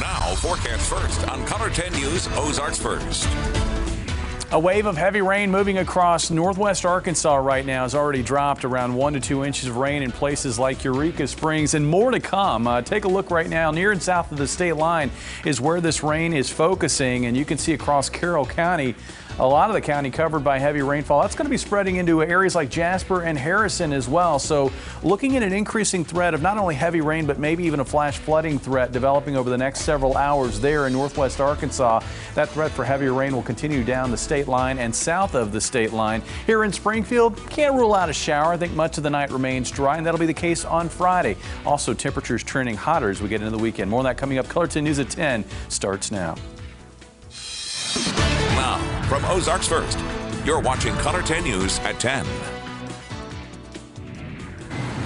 Now, forecast first on Color 10 News, Ozarks First. A wave of heavy rain moving across northwest Arkansas right now has already dropped around 1 to 2 inches of rain in places like Eureka Springs, and more to come. Take a look right now. Near and south of the state line is where this rain is focusing, and you can see across Carroll County, a lot of the county covered by heavy rainfall. That's going to be spreading into areas like Jasper and Harrison as well. So looking at an increasing threat of not only heavy rain, but maybe even a flash flooding threat developing over the next several hours there in northwest Arkansas. That threat for heavier rain will continue down the state line and south of the state line. Here in Springfield, can't rule out a shower. I think much of the night remains dry, and that'll be the case on Friday. Also, temperatures trending hotter as we get into the weekend. More on that coming up. Color 10 News at 10 starts now. Now, from Ozarks First, you're watching Color 10 News at 10.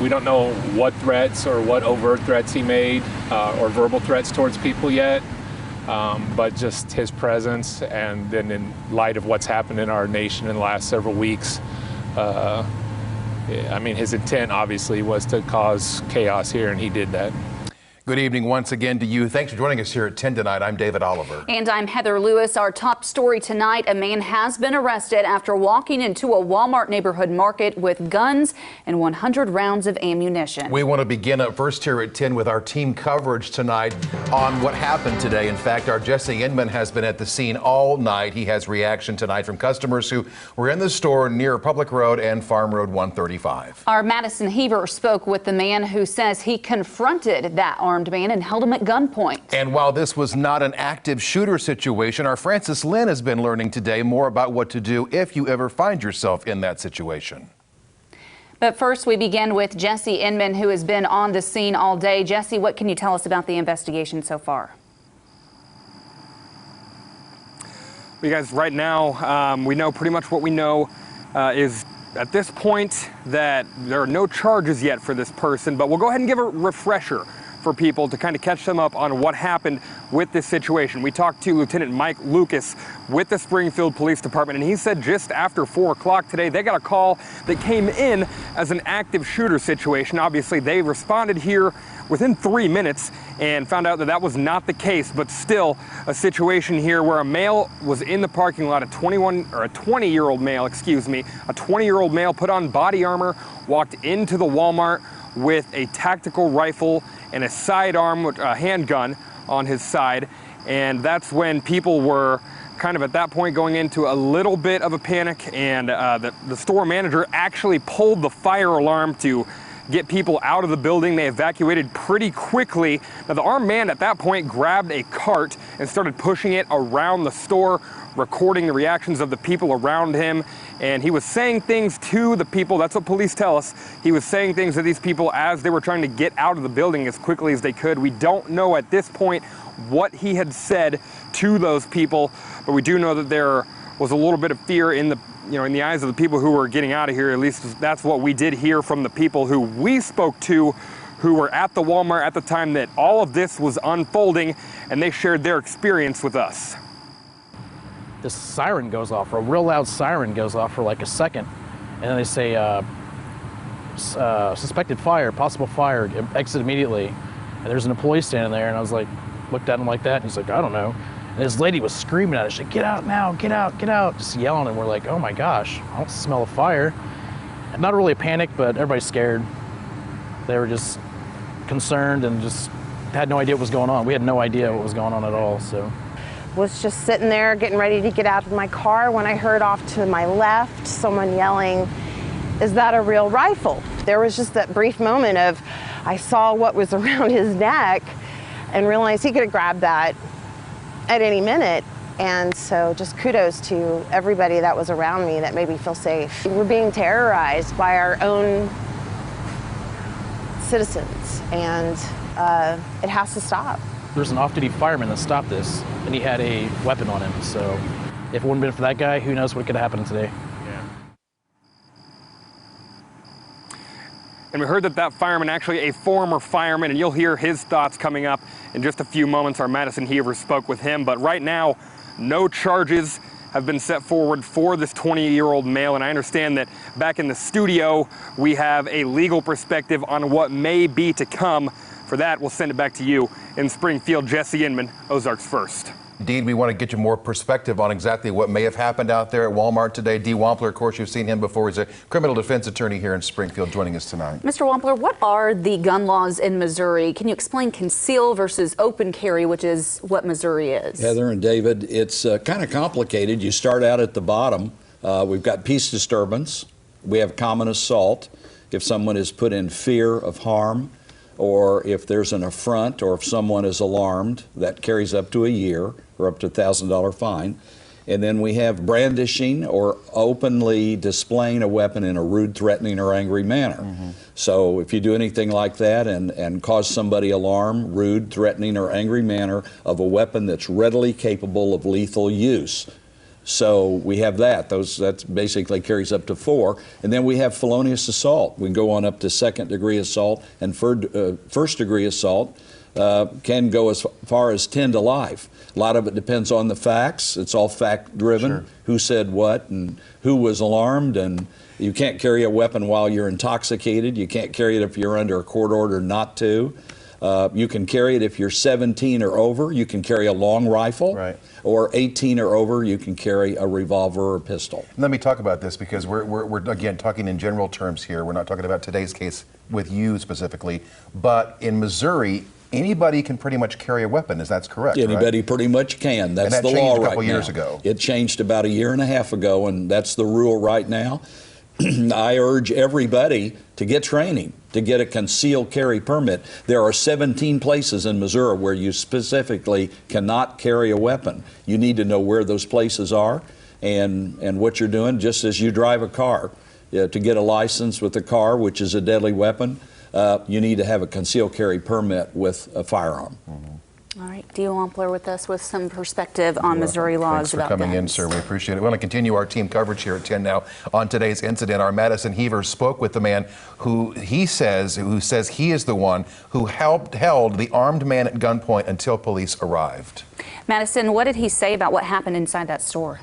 We don't know what threats or what overt threats he made or verbal threats towards people yet, but just his presence, and then in light of what's happened in our nation in the last several weeks, I mean, his intent obviously was to cause chaos here, and he did that. Good evening once again to you. Thanks for joining us here at 10 tonight. I'm David Oliver. And I'm Heather Lewis. Our top story tonight, a man has been arrested after walking into a Walmart neighborhood market with guns and 100 rounds of ammunition. We want to begin up first here at 10 with our team coverage tonight on what happened today. In fact, our Jesse Inman has been at the scene all night. He has reaction tonight from customers who were in the store near Public Road and Farm Road 135. Our Madison Heaver spoke with the man who says he confronted that armed man and held him at gunpoint. And while this was not an active shooter situation, our Francis Lynn has been learning today more about what to do if you ever find yourself in that situation. But first, we begin with Jesse Inman, who has been on the scene all day. Jesse, what can you tell us about the investigation so far? You guys, right now, we know pretty much what we know is at this point that there are no charges yet for this person, but we'll go ahead and give a refresher for people to kind of catch them up on what happened with this situation. We talked to Lieutenant Mike Lucas with the Springfield Police Department, and he said just after 4 o'clock today, they got a call that came in as an active shooter situation. Obviously, they responded here within 3 minutes and found out that that was not the case, but still a situation here where a male was in the parking lot, a 20-year-old male, a 20-year-old male put on body armor, walked into the Walmart with a tactical rifle and a sidearm, a handgun on his side. And that's when people were kind of at that point going into a little bit of a panic, and the store manager actually pulled the fire alarm to get people out of the building. They evacuated pretty quickly. Now, the armed man at that point grabbed a cart and started pushing it around the store, recording the reactions of the people around him. And he was saying things to the people. That's what police tell us. He was saying things to these people as they were trying to get out of the building as quickly as they could. We don't know at this point what he had said to those people, but we do know that there was a little bit of fear in the eyes of the people who were getting out of here. At least that's what we did hear from the people who we spoke to, who were at the Walmart at the time that all of this was unfolding, and they shared their experience with us. This siren goes off, a real loud siren goes off for like a second, and then they say suspected fire, possible fire, exit immediately. And there's an employee standing there, and I was like, looked at him like that, and he's like, I don't know. And this lady was screaming at us, she's like, get out now, get out, just yelling, and we're like, oh my gosh, I don't smell a fire. And not really a panic, but everybody's scared. They were just concerned and just had no idea what was going on. We had no idea what was going on at all, so. Was just sitting there getting ready to get out of my car when I heard off to my left someone yelling, is that a real rifle? There was just that brief moment of, I saw what was around his neck and realized he could have grabbed that at any minute. And so just kudos to everybody that was around me that made me feel safe. We're being terrorized by our own citizens, and it has to stop. There's an off-duty fireman that stopped this, and he had a weapon on him. So if it wouldn't have been for that guy, who knows what could have happened today. Yeah. And we heard that fireman, actually a former fireman, and you'll hear his thoughts coming up in just a few moments. Our Madison Heaver spoke with him, but right now, no charges have been set forward for this 20-year-old male, and I understand that back in the studio, we have a legal perspective on what may be to come For that, we'll send it back to you in Springfield. Jesse Inman, Ozarks First. Dean, we want to get you more perspective on exactly what may have happened out there at Walmart today. Dee Wampler, of course, you've seen him before. He's a criminal defense attorney here in Springfield, joining us tonight. Mr. Wampler, what are the gun laws in Missouri? Can you explain conceal versus open carry, which is what Missouri is? Heather and David, it's kind of complicated. You start out at the bottom. We've got peace disturbance. We have common assault. If someone is put in fear of harm, or if there's an affront, or if someone is alarmed, that carries up to a year or up to a $1,000 fine. And then we have brandishing or openly displaying a weapon in a rude, threatening, or angry manner. So if you do anything like that and cause somebody alarm, rude, threatening, or angry manner of a weapon that's readily capable of lethal use. So we have that. That basically carries up to 4. And then we have felonious assault. We can go on up to second-degree assault, and first-degree assault can go as far as 10 to life. A lot of it depends on the facts. It's all fact-driven. Sure. Who said what and who was alarmed. And you can't carry a weapon while you're intoxicated. You can't carry it if you're under a court order not to. You can carry it if you're 17 or over. You can carry a long rifle. Right. Or 18 or over, you can carry a revolver or a pistol. Let me talk about this, because we're again talking in general terms here. We're not talking about today's case with you specifically. But in Missouri, anybody can pretty much carry a weapon. Is that correct? Anybody pretty much can. That's and that the law changed a couple right years now. ago. It changed about a year and a half ago, and that's the rule right now. I urge everybody to get training, to get a concealed carry permit. There are 17 places in Missouri where you specifically cannot carry a weapon. You need to know where those places are and what you're doing, just as you drive a car. To get a license with a car, which is a deadly weapon, you need to have a concealed carry permit with a firearm. All right, Dee Wampler with us with some perspective on Missouri laws about guns. Thanks for coming in, sir. We appreciate it. We want to continue our team coverage here at 10 now on today's incident. Our Madison Heaver spoke with the man who says he is the one who held the armed man at gunpoint until police arrived. Madison, what did he say about what happened inside that store?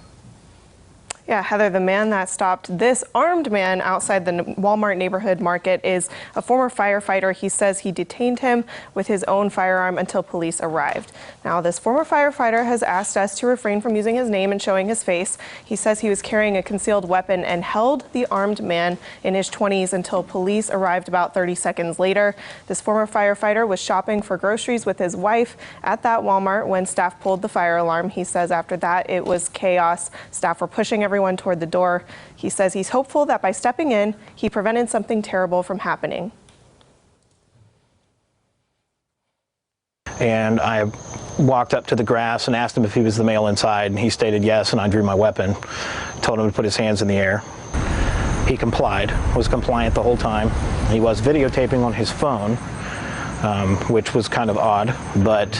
Yeah, Heather, the man that stopped this armed man outside the Walmart neighborhood market is a former firefighter. He says he detained him with his own firearm until police arrived. Now, this former firefighter has asked us to refrain from using his name and showing his face. He says he was carrying a concealed weapon and held the armed man in his 20s until police arrived about 30 seconds later. This former firefighter was shopping for groceries with his wife at that Walmart when staff pulled the fire alarm. He says after that it was chaos. Staff were pushing everyone toward the door. He says he's hopeful that by stepping in, he prevented something terrible from happening. And I walked up to the grass and asked him if he was the male inside, and he stated yes, and I drew my weapon, told him to put his hands in the air. He complied, was compliant the whole time. He was videotaping on his phone, which was kind of odd, but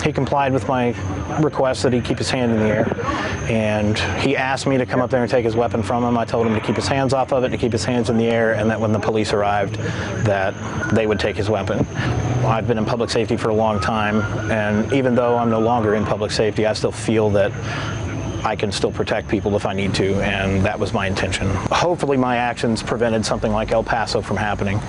he complied with my request that he keep his hand in the air, and he asked me to come up there and take his weapon from him. I told him to keep his hands off of it, to keep his hands in the air, and that when the police arrived, that they would take his weapon. I've been in public safety for a long time, and even though I'm no longer in public safety, I still feel that I can still protect people if I need to, and that was my intention. Hopefully my actions prevented something like El Paso from happening.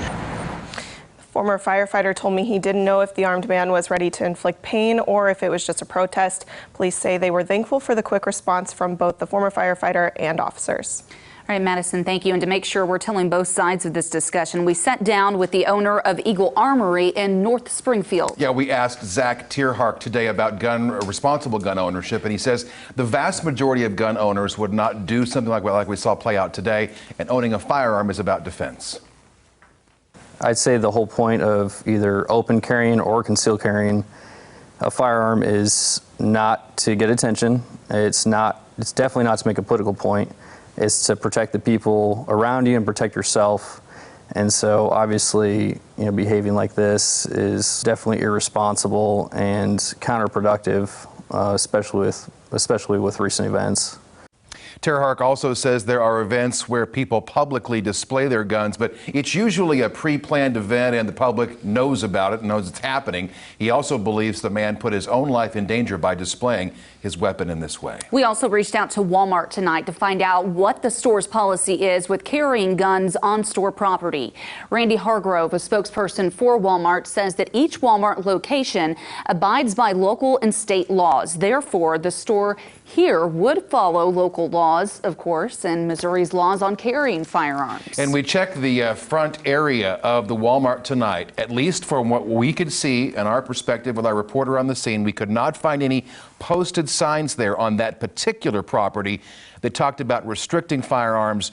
Former firefighter told me he didn't know if the armed man was ready to inflict pain or if it was just a protest. Police say they were thankful for the quick response from both the former firefighter and officers. All right, Madison, thank you. And to make sure we're telling both sides of this discussion, we sat down with the owner of Eagle Armory in North Springfield. Yeah, we asked Zach Tierhark today about responsible gun ownership, and he says the vast majority of gun owners would not do something like we saw play out today, and owning a firearm is about defense. I'd say the whole point of either open carrying or concealed carrying a firearm is not to get attention. It's definitely not to make a political point. It's to protect the people around you and protect yourself. And so obviously, behaving like this is definitely irresponsible and counterproductive, especially with recent events. Tara Hark also says there are events where people publicly display their guns, but it's usually a pre-planned event and the public knows about it, knows it's happening. He also believes the man put his own life in danger by displaying his weapon in this way. We also reached out to Walmart tonight to find out what the store's policy is with carrying guns on store property. Randy Hargrove, a spokesperson for Walmart, says that each Walmart location abides by local and state laws. Therefore, the store here would follow local laws, of course, and Missouri's laws on carrying firearms. And we checked the front area of the Walmart tonight. At least from what we could see and our perspective with our reporter on the scene, we could not find any posted signs there on that particular property that talked about restricting firearms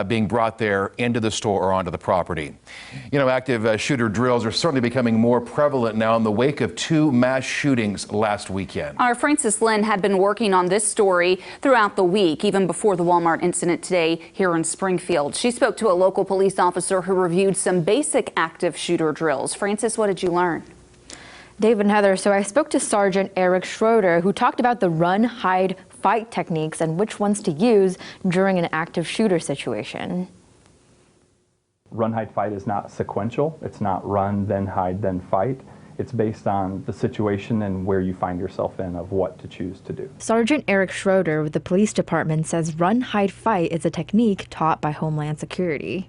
being brought there into the store or onto the property. You know, active shooter drills are certainly becoming more prevalent now in the wake of 2 mass shootings last weekend. Our Frances Lynn had been working on this story throughout the week, even before the Walmart incident today here in Springfield. She spoke to a local police officer who reviewed some basic active shooter drills. Frances, what did you learn? Dave and Heather, so I spoke to Sergeant Eric Schroeder, who talked about the run, hide, fight techniques and which ones to use during an active shooter situation. Run, hide, fight is not sequential. It's not run, then hide, then fight. It's based on the situation and where you find yourself in of what to choose to do. Sergeant Eric Schroeder with the police department says run, hide, fight is a technique taught by Homeland Security.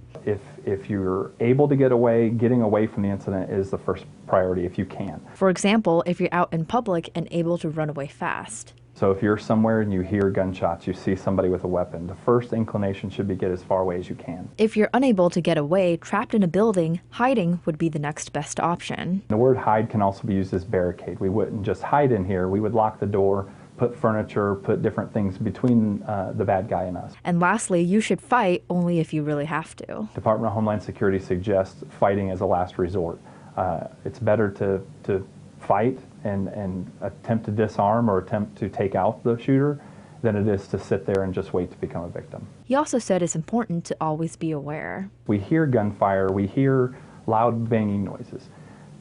If you're able to get away, getting away from the incident is the first priority if you can. For example, if you're out in public and able to run away fast. So if you're somewhere and you hear gunshots, you see somebody with a weapon, the first inclination should be get as far away as you can. If you're unable to get away, trapped in a building, hiding would be the next best option. The word hide can also be used as barricade. We wouldn't just hide in here, we would lock the door, put furniture, put different things between the bad guy and us. And lastly, you should fight only if you really have to. Department of Homeland Security suggests fighting as a last resort. It's better to fight and attempt to disarm or attempt to take out the shooter than it is to sit there and just wait to become a victim. He also said it's important to always be aware. We hear gunfire, we hear loud banging noises.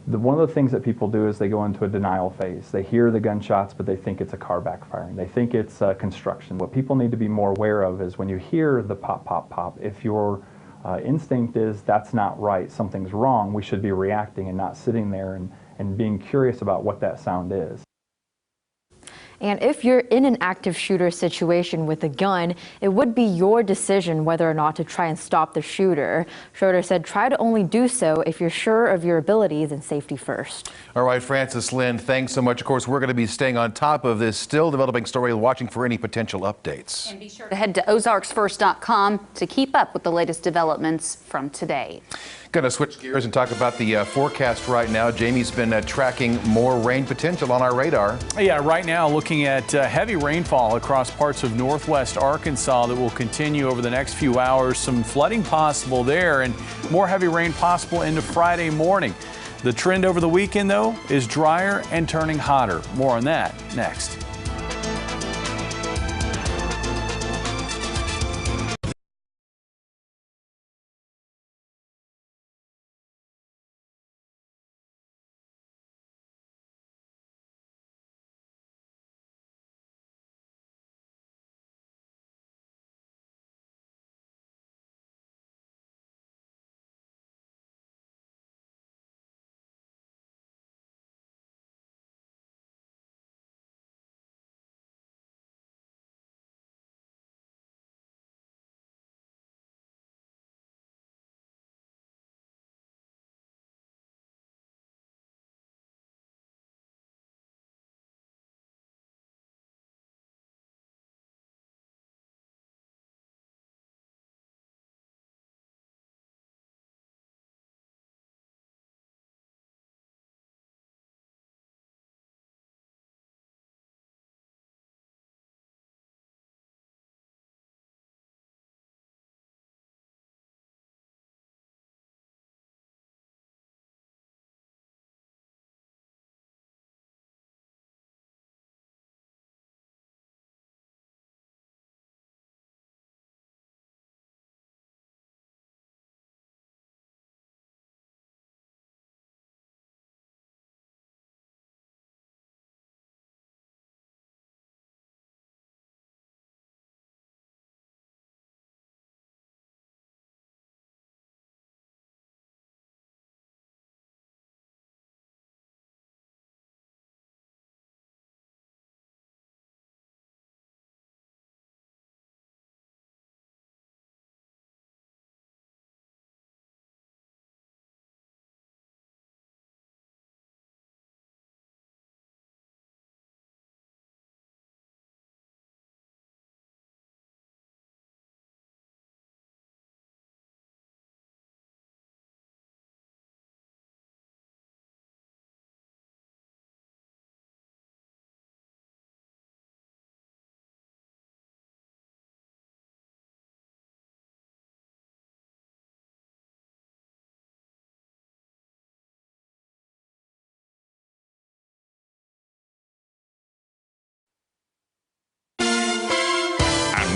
One of the things that people do is they go into a denial phase. They hear the gunshots, but they think it's a car backfiring. They think it's construction. What people need to be more aware of is when you hear the pop, pop, pop, if your instinct is that's not right, something's wrong, we should be reacting and not sitting there and being curious about what that sound is. And if you're in an active shooter situation with a gun, it would be your decision whether or not to try and stop the shooter. Schroeder said try to only do so if you're sure of your abilities and safety first. All right, Frances Lynn, thanks so much. Of course, we're going to be staying on top of this still developing story, watching for any potential updates. And be sure to head to ozarksfirst.com to keep up with the latest developments from today. Going to switch gears and talk about the forecast right now. Jamie's been tracking more rain potential on our radar. Yeah, right now looking at heavy rainfall across parts of northwest Arkansas that will continue over the next few hours. Some flooding possible there and more heavy rain possible into Friday morning. The trend over the weekend, though, is drier and turning hotter. More on that next.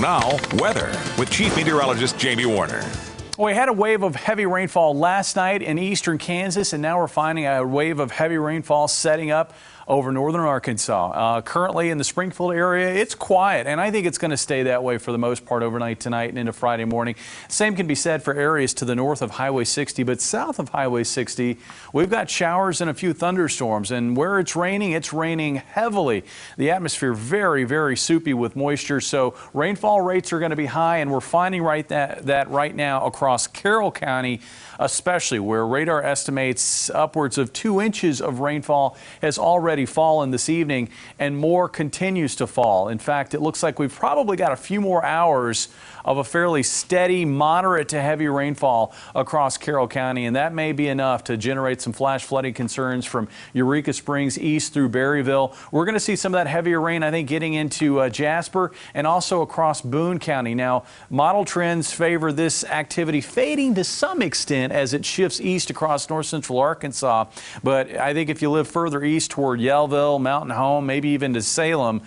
now, weather with Chief Meteorologist Jamie Warner. We had a wave of heavy rainfall last night in eastern Kansas, and now we're finding a wave of heavy rainfall setting up over northern Arkansas. Currently in the Springfield area, it's quiet, and I think it's going to stay that way for the most part overnight tonight and into Friday morning. Same can be said for areas to the north of Highway 60, but south of Highway 60, we've got showers and a few thunderstorms, and where it's raining heavily. The atmosphere very, very soupy with moisture, so rainfall rates are going to be high, and we're finding that right now across Carroll County, especially where radar estimates upwards of 2 inches of rainfall has already fallen this evening, and more continues to fall. In fact, it looks like we've probably got a few more hours of a fairly steady, moderate to heavy rainfall across Carroll County, and that may be enough to generate some flash flooding concerns from Eureka Springs east through Berryville. We're going to see some of that heavier rain, I think, getting into Jasper and also across Boone County. Now, model trends favor this activity fading to some extent as it shifts east across north central Arkansas, but I think if you live further east toward Yellville, Mountain Home, maybe even to Salem,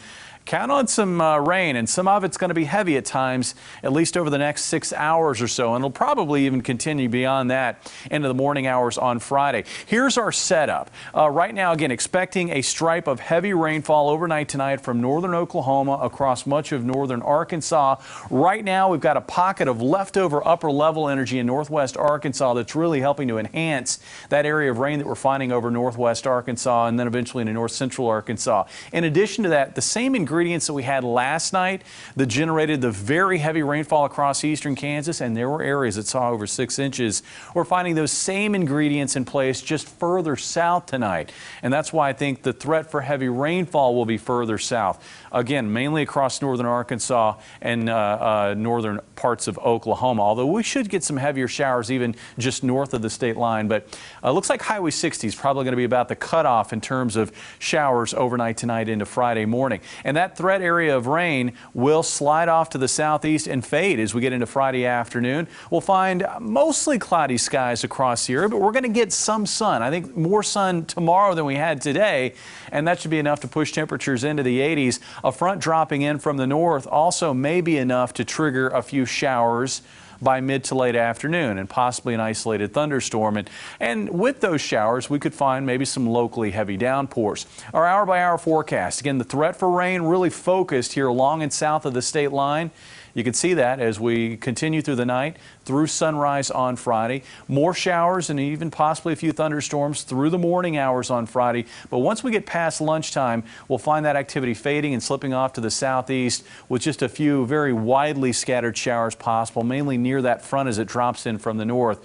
count on some rain, and some of it's going to be heavy at times, at least over the next 6 hours or so, and it'll probably even continue beyond that into the morning hours on Friday. Here's our setup. Right now, again, expecting a stripe of heavy rainfall overnight tonight from northern Oklahoma across much of northern Arkansas. Right now, we've got a pocket of leftover upper level energy in northwest Arkansas that's really helping to enhance that area of rain that we're finding over northwest Arkansas and then eventually into north central Arkansas. In addition to that, the same ingredients that we had last night that generated the very heavy rainfall across eastern Kansas, and there were areas that saw over 6 inches. We're finding those same ingredients in place just further south tonight, and that's why I think the threat for heavy rainfall will be further south. Again, mainly across northern Arkansas and northern parts of Oklahoma, although we should get some heavier showers even just north of the state line. But looks like Highway 60 is probably going to be about the cutoff in terms of showers overnight tonight into Friday morning. And that threat area of rain will slide off to the southeast and fade as we get into Friday afternoon. We'll find mostly cloudy skies across the area, but we're going to get some sun. I think more sun tomorrow than we had today, and that should be enough to push temperatures into the 80s. A front dropping in from the north also may be enough to trigger a few showers by mid to late afternoon and possibly an isolated thunderstorm. And with those showers, we could find maybe some locally heavy downpours. Our hour-by-hour forecast. Again, the threat for rain really focused here along and south of the state line. You can see that as we continue through the night, through sunrise on Friday. More showers and even possibly a few thunderstorms through the morning hours on Friday. But once we get past lunchtime, we'll find that activity fading and slipping off to the southeast with just a few very widely scattered showers possible, mainly near that front as it drops in from the north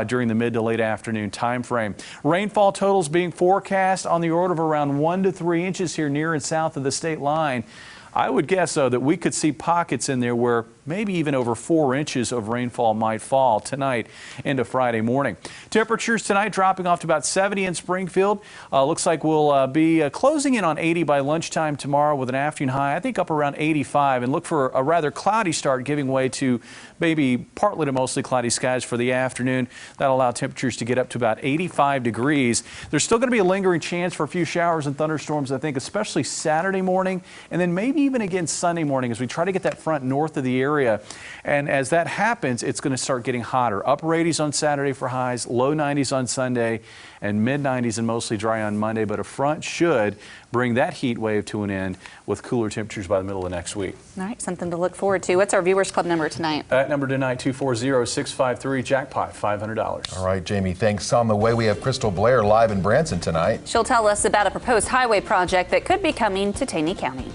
during the mid to late afternoon time frame. Rainfall totals being forecast on the order of around 1 to 3 inches here near and south of the state line. I would guess, though, that we could see pockets in there where maybe even over 4 inches of rainfall might fall tonight into Friday morning. Temperatures tonight dropping off to about 70 in Springfield. Looks like we'll be closing in on 80 by lunchtime tomorrow with an afternoon high, I think up around 85, and look for a rather cloudy start giving way to maybe partly to mostly cloudy skies for the afternoon. That'll allow temperatures to get up to about 85 degrees. There's still going to be a lingering chance for a few showers and thunderstorms, I think, especially Saturday morning and then maybe even again Sunday morning as we try to get that front north of the area. And as that happens, it's going to start getting hotter. Upper 80s on Saturday for highs, low 90s on Sunday, and mid 90s and mostly dry on Monday. But a front should bring that heat wave to an end with cooler temperatures by the middle of next week. All right, something to look forward to. What's our Viewers Club number tonight? That number tonight, 240-653, jackpot, $500. All right, Jamie, thanks. On the way, we have Crystal Blair live in Branson tonight. She'll tell us about a proposed highway project that could be coming to Taney County.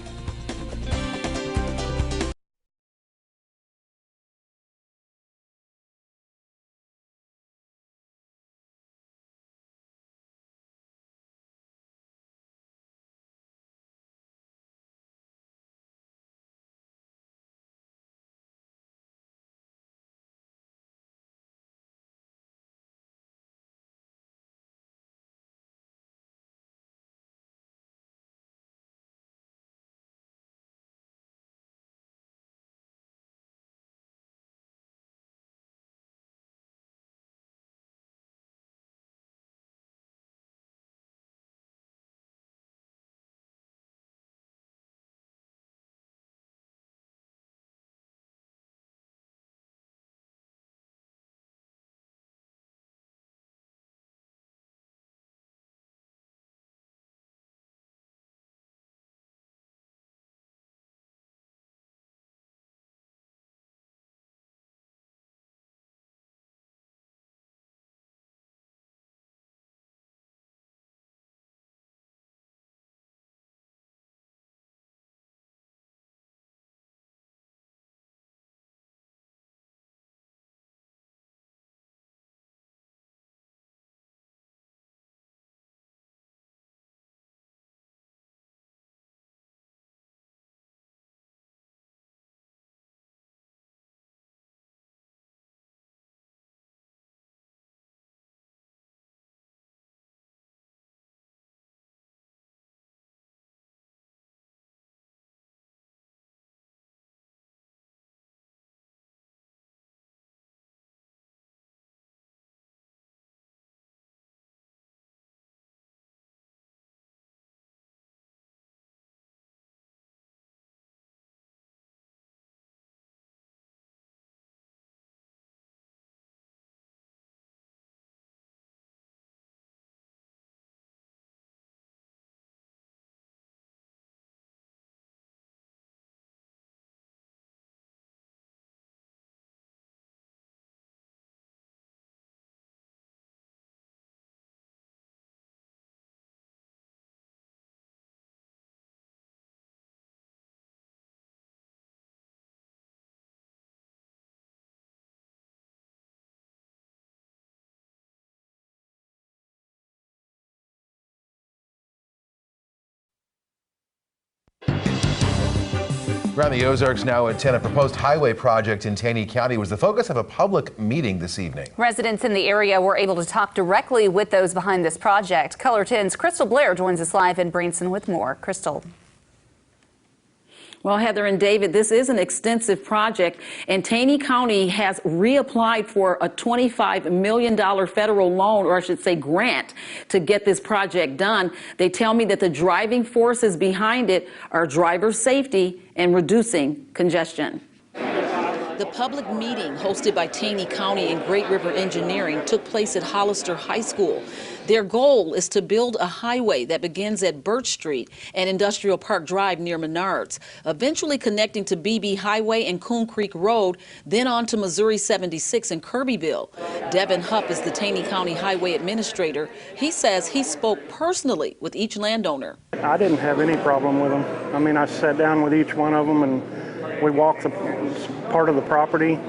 Around the Ozarks now at 10, a proposed highway project in Taney County was the focus of a public meeting this evening. Residents in the area were able to talk directly with those behind this project. Color 10's Crystal Blair joins us live in Branson with more. Crystal. Well, Heather and David, this is an extensive project, and Taney County has reapplied for a $25 million federal loan, or I should say grant, to get this project done. They tell me that the driving forces behind it are driver safety and reducing congestion. The public meeting hosted by Taney County and Great River Engineering took place at Hollister High School. Their goal is to build a highway that begins at Birch Street and Industrial Park Drive near Menards, eventually connecting to BB Highway and Coon Creek Road, then on to Missouri 76 in Kirbyville. Devin Hupp is the Taney County Highway Administrator. He says he spoke personally with each landowner. I didn't have any problem with them. I mean, I sat down with each one of them and we walked the part of the property,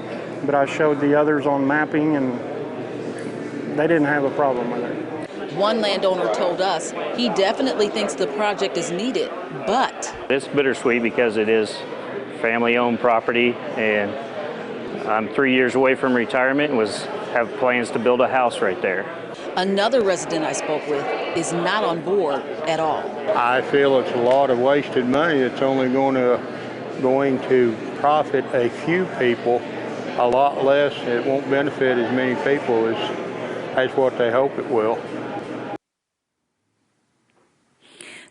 but I showed the others on mapping and they didn't have a problem with it. One landowner told us he definitely thinks the project is needed, but it's bittersweet because it is family-owned property, and I'm 3 years away from retirement and have plans to build a house right there. Another resident I spoke with is not on board at all. I feel it's a lot of wasted money. It's only going to profit a few people, a lot less. It won't benefit as many people as what they hope it will.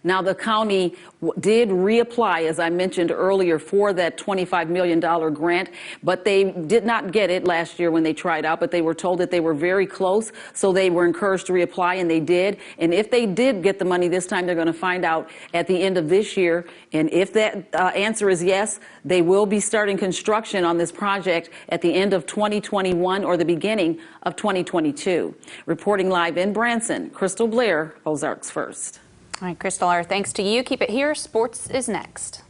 Now, the county did reapply, as I mentioned earlier, for that $25 million grant, but they did not get it last year when they tried out, but they were told that they were very close, so they were encouraged to reapply, and they did. And if they did get the money this time, they're going to find out at the end of this year. And if that answer is yes, they will be starting construction on this project at the end of 2021 or the beginning of 2022. Reporting live in Branson, Crystal Blair, Ozarks First. All right, Crystal, our thanks to you. Keep it here. Sports is next.